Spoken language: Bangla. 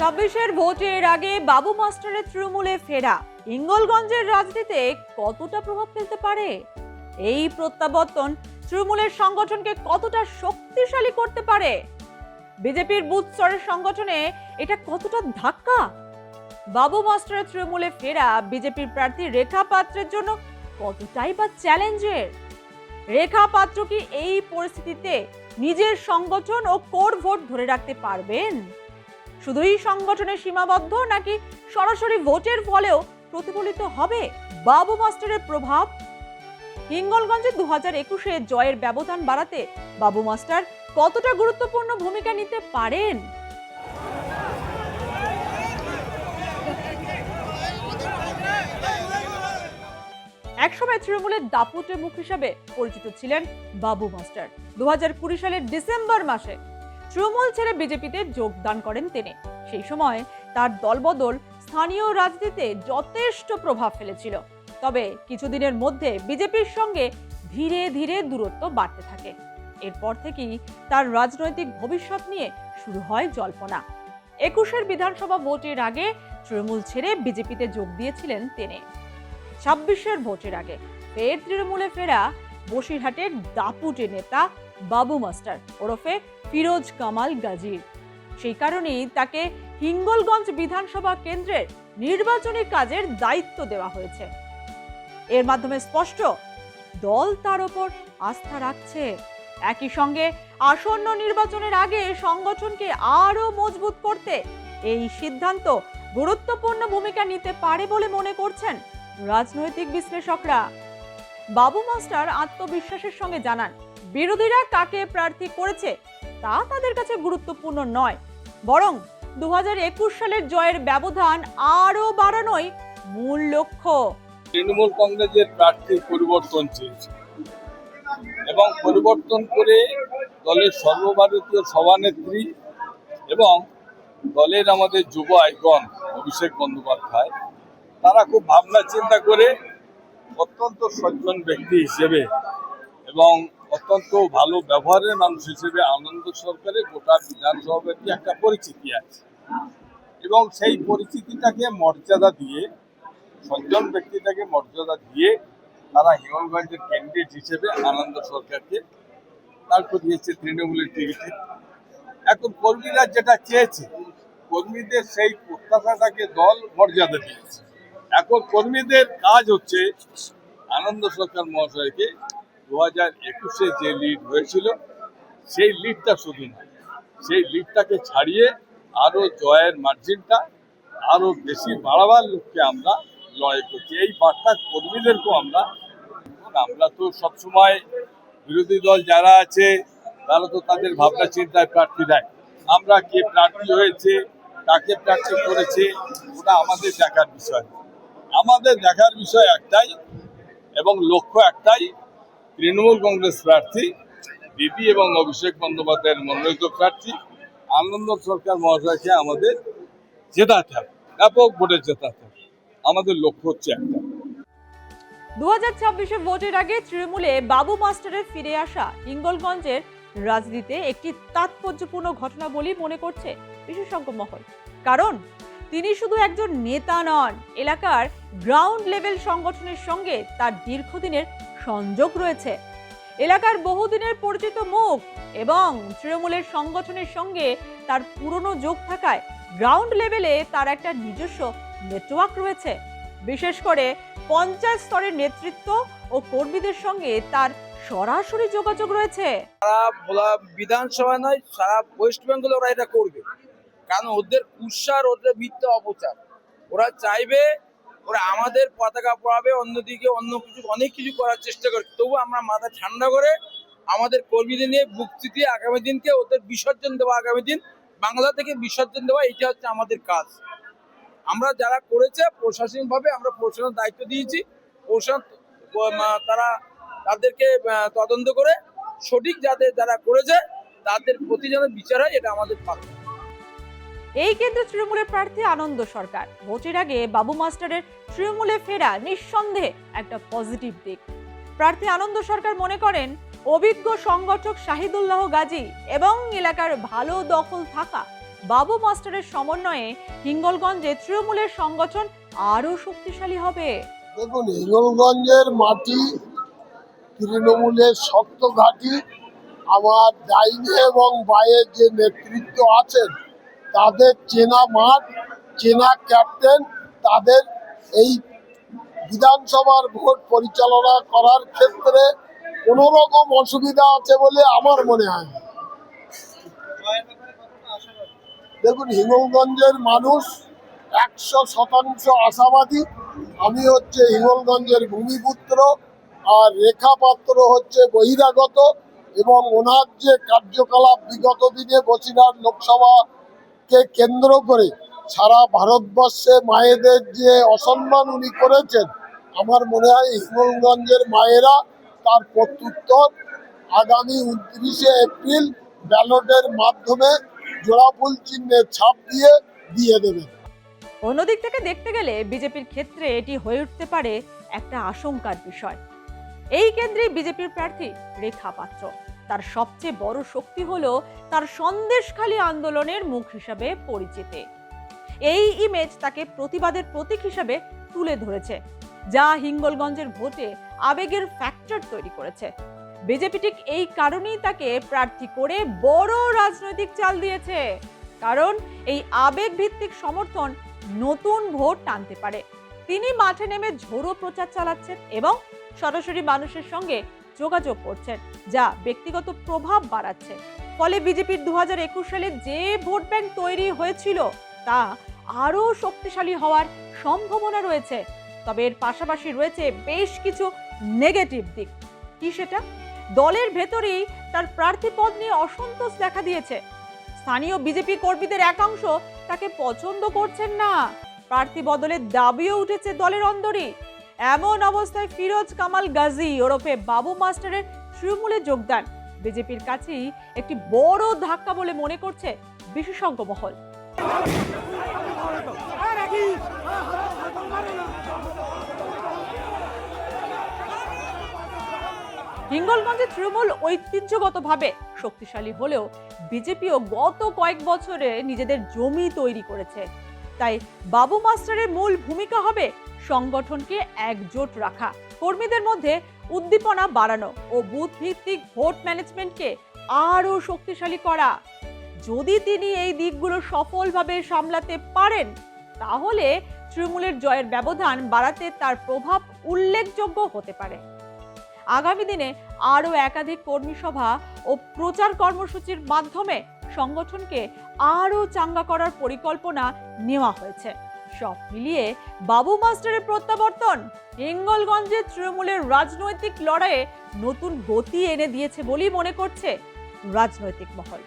ছাব্বিশের ভোটের আগে বাবু মাস্টারের তৃণমূলে ফেরা হিঙ্গলগঞ্জের রাজনীতিতে কতটা প্রভাব ফেলতে পারে? এই প্রত্যাবর্তন তৃণমূলের সংগঠনকে কতটা শক্তিশালী করতে পারে? বিজেপির বুথ স্তরের সংগঠনে এটা কতটা ধাক্কা? বাবু মাস্টারের তৃণমূলে ফেরা বিজেপির প্রার্থী রেখা পাত্রের জন্য কতটাই বা চ্যালেঞ্জের? রেখা পাত্র কি এই পরিস্থিতিতে নিজের সংগঠন ও কোর ভোট ধরে রাখতে পারবেন? শুধুই সংগঠনে সীমাবদ্ধ নাকি সরাসরি ভোটের ফলেও প্রতিফলিত হবে বাবু মাস্টারের প্রভাব? হিঙ্গলগঞ্জে 2021-এ জয়ের ব্যবধান বাড়াতে বাবু মাস্টার কতটা গুরুত্বপূর্ণ ভূমিকা নিতে পারেন? একসময় তৃণমূলের দাপুটে মুখ হিসাবে পরিচিত ছিলেন বাবু মাস্টার। 2020 সালের ডিসেম্বর মাসে তৃণমূল ছেড়ে বিজেপিতে যোগদান করেন তিনি। সেই সময় তার দলবদল স্থানীয় রাজনীতিতে যথেষ্ট প্রভাব ফেলেছিল। তবে কিছুদিনের মধ্যে বিজেপির সঙ্গে ধীরে ধীরে দূরত্ব বাড়তে থাকে। এরপর থেকেই তার রাজনৈতিক ভবিষ্যৎ নিয়ে শুরু হয় জল্পনা। 21-এর বিধানসভা ভোটের আগে তৃণমূল ছেড়ে বিজেপিতে যোগ দিয়েছিলেন তিনি। 26-এর ভোটের আগে ফের তৃণমূলে ফেরা বসিরহাটের দাপুটে নেতা বাবু মাস্টার ওরফে ফিরোজ কামাল গাজীর। সেই কারণেই তাকে হিঙ্গলগঞ্জ বিধানসভা কেন্দ্রের নির্বাচনী কাজের দায়িত্ব দেওয়া হয়েছে। এর মাধ্যমে স্পষ্ট দল তার ওপর আস্থা রাখছে। একই সঙ্গে আসন্ন নির্বাচনের আগে সংগঠনকে আরো মজবুত করতে এই সিদ্ধান্ত গুরুত্বপূর্ণ ভূমিকা নিতে পারে বলে মনে করছেন রাজনৈতিক বিশ্লেষকরা। বাবু মাস্টার আত্মবিশ্বাসের সঙ্গে জানান, বিরোধীরা কাকে প্রার্থী করেছে তা তাদের কাছে গুরুত্বপূর্ণ নয়, বরং 2021 সালের জয়ের ব্যবধান আরো বাড়ানোই মূল লক্ষ্য। তৃণমূল কংগ্রেসের প্রার্থী পরিবর্তন চেয়েছে এবং পরিবর্তন করে দলের সর্বভারতীয় সভানেত্রী এবং দলের আমাদের যুব আইকন অভিষেক বন্দ্যোপাধ্যায় তারা খুব ভাবনা চিন্তা করে অত্যন্ত সজ্জন ব্যক্তি হিসেবে এবং অত্যন্ত ভালো ব্যবহারের মানুষ হিসেবে আনন্দ সরকারের গোটা বিধানসভাতে একটা পরিচিতি আছে এবং সেই পরিচিতিটাকে মর্যাদা দিয়ে সজ্জন ব্যক্তিটাকে মর্যাদা দিয়ে তারা হিঙ্গলগঞ্জের ক্যান্ডিডেট হিসেবে আনন্দ সরকারকে দাঁড় করিয়েছে তৃণমূলের টিকিটে। এখন কর্মীরা যেটা চেয়েছে, কর্মীদের সেই প্রত্যাশাটাকে দল মর্যাদা দিয়েছে। এখন কর্মীদের কাজ হচ্ছে আনন্দ সরকার মহাশয়কে 2021-এ যে লিড হয়েছিল সেই লিডটা শুধু না, সেই লিডটাকে ছাড়িয়ে আরো জয়ের মার্জিনটা আরো বেশি বাড়াবার লক্ষ্যে আমরা লড়াই করছি। এই বার্তা কর্মীদেরকেও আমরা তো সবসময় বিরোধী দল যারা আছে তারা তো তাদের ভাবনা চিন্তায় প্রার্থী দেয়। আমরা কে প্রার্থী হয়েছে, কাকে প্রার্থী করেছে, ওটা আমাদের দেখার বিষয়। আমাদের দেখার বিষয় একটাই এবং লক্ষ্য একটাই, তৃণমূল কংগ্রেস প্রার্থী দিদি এবং অভিষেক বন্দ্যোপাধ্যায়ের মনোনীত প্রার্থী আনন্দ সরকার মহাশয়কে আমাদের জেতাতে হবে, ব্যাপক ভোটে জেতাতে হবে। আমাদের লক্ষ্য হচ্ছে একটা। 2026-এ ভোটের আগে তৃণমূলে বাবু মাস্টারের ফিরে আসা হিঙ্গলগঞ্জের রাজনীতিতে একটি তাৎপর্যপূর্ণ ঘটনা বলেই মনে করছে বিশেষজ্ঞ মহল। কারণ তিনি শুধু একজন নেতা নন, এলাকার গ্রাউন্ড লেভেল সংগঠনের সঙ্গে তার দীর্ঘদিনের সংযোগ রয়েছে। এলাকার বহুদিনের পরিচিত মুখ এবং তৃণমূলের সংগঠনের সঙ্গে তার পুরনো যোগ থাকায় গ্রাউন্ড লেভেলে তার একটা নিজস্ব নেটওয়ার্ক রয়েছে। বিশেষ করে পঞ্চায়েত স্তরের নেতৃত্ব ও কর্মীদের সঙ্গে তার সরাসরি যোগাযোগ রয়েছে। সারা বিধানসভা নয়, সারা ওয়েস্ট বেঙ্গল ওরা এটা করবে, কারণ ওদের কুৎসার, ওদের মিথ্যা অপচার। ওরা চাইবে ওরা আমাদের পতাকা পড়াবে, অন্যদিকে অন্য কিছু অনেক কিছু করার চেষ্টা করে। তবু আমরা মাথা ঠান্ডা করে আমাদের কর্মীদের নিয়ে বুকটি দিয়ে আগামী দিনকে ওদের বিসর্জন দেওয়া, আগামী দিন বাংলা থেকে বিসর্জন দেওয়া, এটা হচ্ছে আমাদের কাজ। আমরা যারা করেছে প্রশাসনিকভাবে আমরা প্রশাসনের দায়িত্ব দিয়েছি, প্রশাসন তারা তাদেরকে তদন্ত করে সঠিক যারা করেছে তাদের প্রতি যেন বিচার হয়, এটা আমাদের পাত্র। এই কেন্দ্রে তৃণমূলের প্রার্থী আনন্দ সরকার। ভোটের আগে বাবু মাস্টারের তৃণমূলে ফেরা নিঃসন্দেহে একটা পজিটিভ দিক। প্রার্থী আনন্দ সরকার মনে করেন অভিজ্ঞ সংগঠক শাহিদুল্লাহ গাজী এবং এলাকার ভালো দখল থাকা বাবু মাস্টারের সমন্বয়ে হিঙ্গলগঞ্জে তৃণমূলের সংগঠন আরো শক্তিশালী হবে। দেখুন, হিঙ্গলগঞ্জের মাটি তৃণমূলের শক্ত ঘাঁটি। আমার ডাইনে এবং বায়ে যে নেতৃত্ব আছেন তাদের চেনা মাঠ, চেনা ক্যাপ্টেন, তাদের এই বিধানসভার ভোট পরিচালনা করার ক্ষেত্রে কোনো রকম অসুবিধা আছে বলে আমার মনে হয় না। দেখুন, হিঙ্গলগঞ্জের মানুষ 100% আশাবাদী। আমি হচ্ছে হিঙ্গলগঞ্জের ভূমিপুত্র, আর রেখা পাত্র হচ্ছে বহিরাগত, এবং ওনার যে কার্যকলাপ বিগত দিনে বসিরহাট লোকসভাকে কেন্দ্র করে সারা ভারতবর্ষে মায়েদের যে অসম্মান উনি করেছেন, আমার মনে হয় হিঙ্গলগঞ্জের মায়েরা তার প্রত্যুত্তর আগামী 29শে এপ্রিল ব্যালটের মাধ্যমে জোড়াফুল চিহ্নের ছাপ দিয়ে দেবেন। অন্যদিক থেকে দেখতে গেলে বিজেপির ক্ষেত্রে এটি হয়ে উঠতে পারে একটা আশঙ্কার বিষয়। এই কেন্দ্রে বিজেপির প্রার্থী রেখা পাত্র, তার সবচেয়ে বড় শক্তি হলো তার সন্দেশখালী আন্দোলনের মুখ হিসাবে পরিচিতি। এই ইমেজ তাকে প্রতিবাদের প্রতীক হিসাবে তুলে ধরেছে, যা হিঙ্গলগঞ্জের ভোটে আবেগের ফ্যাক্টর তৈরি করেছে। বিজেপি ঠিক এই কারণেই তাকে প্রার্থী করে বড় রাজনৈতিক চাল দিয়েছে, কারণ এই আবেগ ভিত্তিক সমর্থন নতুন ভোট টানতে পারে। তিনি মাঠে নেমে ঝোড়ো প্রচার চালাচ্ছেন এবং সরাসরি মানুষের সঙ্গে যোগাযোগ করছেন, যা ব্যক্তিগত প্রভাব বাড়াচ্ছে। ফলে বিজেপির 2021 সালে যে ভোট ব্যাংক তৈরি হয়েছিল তা আরো শক্তিশালী হওয়ার সম্ভাবনা রয়েছে। তবে এর পাশাপাশি রয়েছে বেশ কিছু নেগেটিভ দিক। কি সেটা? দলের ভেতরেই তার প্রার্থী পদ নিয়ে অসন্তোষ দেখা দিয়েছে। স্থানীয় বিজেপি কর্মীদের একাংশ তাকে পছন্দ করছেন না। প্রার্থী বদলের দাবিও উঠেছে দলের অন্দরে। এমন অবস্থায় ফিরোজ কামাল গাজী ওরফে বাবু মাস্টারের তৃণমূলে যোগদান বিজেপির কাছেই একটি বড় ধাক্কা বলে মনে করছে বিশেষজ্ঞ মহল। হিঙ্গলগঞ্জে তৃণমূল ঐতিহ্যগতভাবে শক্তিশালী হলেও বিজেপিও গত কয়েক বছরে নিজেদের জমি তৈরি করেছে। তাই বাবু মাস্টারের মূল ভূমিকা হবে সংগঠনকে একজোট রাখা, কর্মীদের মধ্যে উদ্দীপনা বাড়ানো ও বুথ ভিত্তিক ভোট ম্যানেজমেন্টকে আরো শক্তিশালী করা। যদি তিনি এই দিকগুলো সফলভাবে সামলাতে পারেন, তাহলে তৃণমূলের জয়ের ব্যবধান বাড়াতে তার প্রভাব উল্লেখযোগ্য হতে পারে। আগামী দিনে আরো একাধিক কর্মী সভা ও প্রচার কর্মসূচির মাধ্যমে সংগঠনকে আরো চাঙ্গা করার পরিকল্পনা নেওয়া হয়েছে। সব মিলিয়ে বাবু মাস্টারের প্রত্যাবর্তন হিঙ্গলগঞ্জে তৃণমূলের রাজনৈতিক লড়াইয়ে নতুন গতি এনে দিয়েছে বলেই মনে করছে রাজনৈতিক মহল।